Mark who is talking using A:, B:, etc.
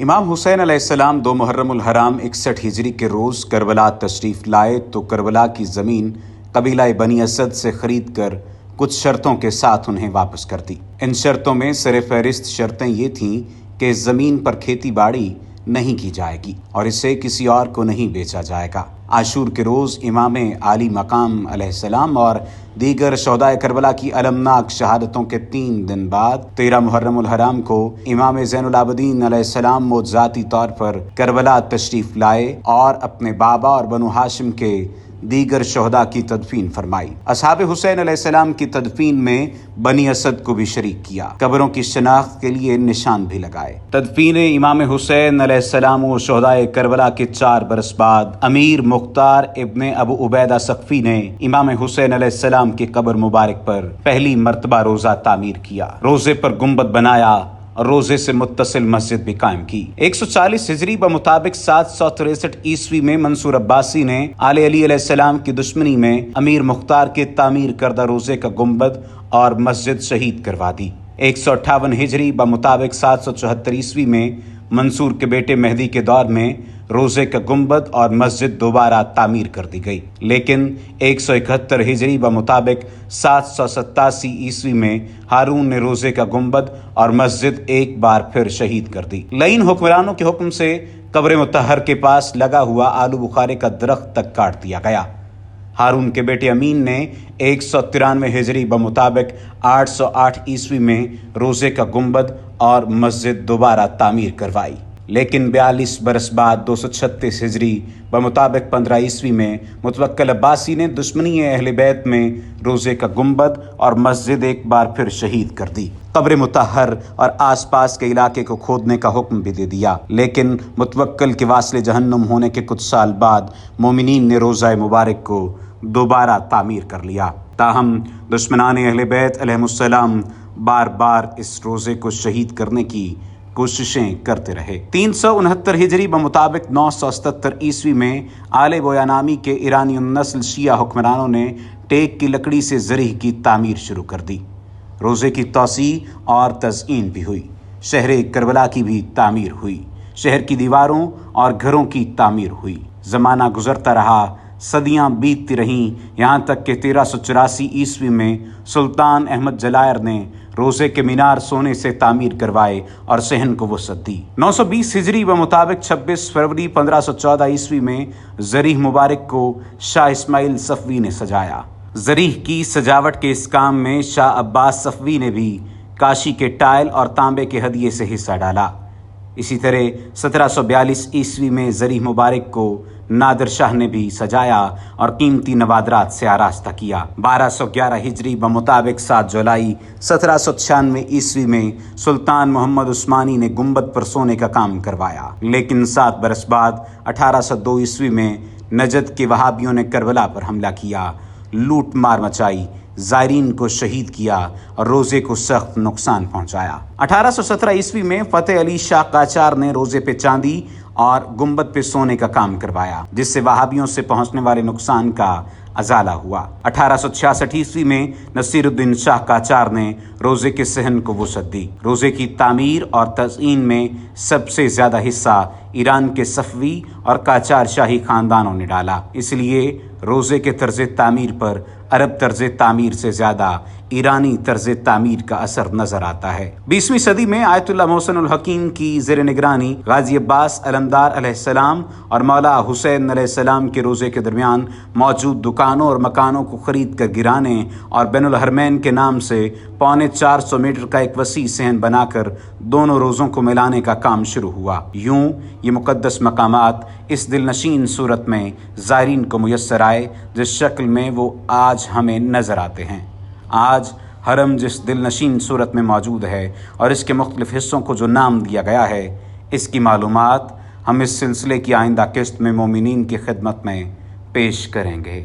A: امام حسین علیہ السلام 2 محرم الحرام 61 ہجری کے روز کربلا تشریف لائے تو کربلا کی زمین قبیلہ بنی اسد سے خرید کر کچھ شرطوں کے ساتھ انہیں واپس کر دی۔ ان شرطوں میں سر فہرست شرطیں یہ تھیں کہ اس زمین پر کھیتی باڑی نہیں کی جائے گی اور اسے کسی اور کو نہیں بیچا جائے گا۔ عاشور کے روز امام عالی مقام علیہ السلام اور دیگر شہدائے کربلا کی المناک شہادتوں کے 3 دن بعد 13 محرم الحرام کو امام زین العابدین علیہ السلام ذاتی طور پر کربلا تشریف لائے اور اپنے بابا اور بنو ہاشم کے دیگر شہداء کی تدفین فرمائی۔ اصحاب حسین علیہ السلام کی تدفین میں بنی اسد کو بھی شریک کیا۔ قبروں کی شناخت کے لیے نشان بھی لگائے۔ تدفین امام حسین علیہ السلام و شہدائے کربلا کے 4 برس بعد امیر مختار ابن ابو عبیدہ سقفی نے امام حسین علیہ السلام کی قبر مبارک پر پہلی مرتبہ روزہ تعمیر کیا، روزے پر گنبد بنایا اور روزے سے متصل مسجد بھی قائم کی۔ 140 ہجری بمطابق 763 عیسوی میں منصور عباسی نے آل علی علیہ السلام کی دشمنی میں امیر مختار کے تعمیر کردہ روزے کا گنبد اور مسجد شہید کروا دی۔ 158 ہجری بمطابق 774 عیسوی میں منصور کے بیٹے مہدی کے دور میں روزے کا گنبد اور مسجد دوبارہ تعمیر کر دی گئی، لیکن 171 ہجری بمطابق 787 عیسوی میں ہارون نے روزے کا گنبد اور مسجد ایک بار پھر شہید کر دی۔ لعین حکمرانوں کے حکم سے قبر مطہر کے پاس لگا ہوا آلو بخارے کا درخت تک کاٹ دیا گیا۔ ہارون کے بیٹے امین نے 193 ہجری بمطابق 808 عیسوی میں روزے کا گنبد اور مسجد دوبارہ تعمیر کروائی، لیکن 42 برس بعد 236 ہجری بمطابق 15 عیسوی میں متوکل عباسی نے دشمنی اہل بیت میں روزے کا گنبد اور مسجد ایک بار پھر شہید کر دی۔ قبر مطہر اور آس پاس کے علاقے کو کھودنے کا حکم بھی دے دیا، لیکن متوکل کے واصل جہنم ہونے کے کچھ سال بعد مومنین نے روزہ مبارک کو دوبارہ تعمیر کر لیا۔ تاہم دشمنان اہل بیت علیہم السلام بار بار اس روزے کو شہید کرنے کی کوششیں کرتے رہے۔ 369 ہجری بمطابق 977 عیسوی میں آل بویا نامی کے ایرانی النسل شیعہ حکمرانوں نے ٹیک کی لکڑی سے ذریح کی تعمیر شروع کر دی۔ روزے کی توسیع اور تزئین بھی ہوئی، شہر کربلا کی بھی تعمیر ہوئی، شہر کی دیواروں اور گھروں کی تعمیر ہوئی۔ زمانہ گزرتا رہا، صدیاں بیتتی رہیں، یہاں تک کہ 1384 عیسوی میں سلطان احمد جلائر نے روزے کے مینار سونے سے تعمیر کروائے اور صحن کو وسعت دی۔ 920 ہجری بمطابق 26 فروری 1514 عیسوی میں ذریح مبارک کو شاہ اسماعیل صفوی نے سجایا۔ ذریح کی سجاوٹ کے اس کام میں شاہ عباس صفوی نے بھی کاشی کے ٹائل اور تانبے کے ہدیے سے حصہ ڈالا۔ اسی طرح 1742 عیسوی میں ذریح مبارک کو نادر شاہ نے بھی سجایا اور قیمتی نوادرات سے آراستہ کیا۔ 1211 ہجری بمطابق 7 جولائی 1796 عیسوی میں سلطان محمد عثمانی نے گنبد پر سونے کا کام کروایا، لیکن 7 برس بعد 1802 عیسوی میں نجد کے وہابیوں نے کربلا پر حملہ کیا، لوٹ مار مچائی، زائرین کو شہید کیا اور روزے کو سخت نقصان پہنچایا۔ 1817 عیسوی میں فتح علی شاہ قاجار نے روزے پہ چاندی اور گنبد پہ سونے کا کام کروایا، جس سے وہابیوں سے پہنچنے والے نقصان کا ازالہ ہوا۔ 1866 عیسوی میں نصیر الدین شاہ قاجار نے روزے کے صحن کو وسعت دی۔ روزے کی تعمیر اور تزئین میں سب سے زیادہ حصہ ایران کے صفوی اور قاجار شاہی خاندانوں نے ڈالا، اس لیے روزے کے طرز تعمیر پر عرب طرز تعمیر سے زیادہ ایرانی طرز تعمیر کا اثر نظر آتا ہے۔ 20ویں صدی میں آیت اللہ محسن الحکیم کی زیر نگرانی غازی عباس علمدار علیہ السلام اور مولا حسین علیہ السلام کے روزے کے درمیان موجود دکانوں اور مکانوں کو خرید کر گرانے اور بین الحرمین کے نام سے 450 میٹر کا ایک وسیع صحن بنا کر دونوں روزوں کو ملانے کا کام شروع ہوا۔ یوں یہ مقدس مقامات اس دل نشین صورت میں زائرین کو میسر آئے جس شکل میں وہ آج ہمیں نظر آتے ہیں۔ آج حرم جس دل نشین صورت میں موجود ہے اور اس کے مختلف حصوں کو جو نام دیا گیا ہے، اس کی معلومات ہم اس سلسلے کی آئندہ قسط میں مومنین کی خدمت میں پیش کریں گے۔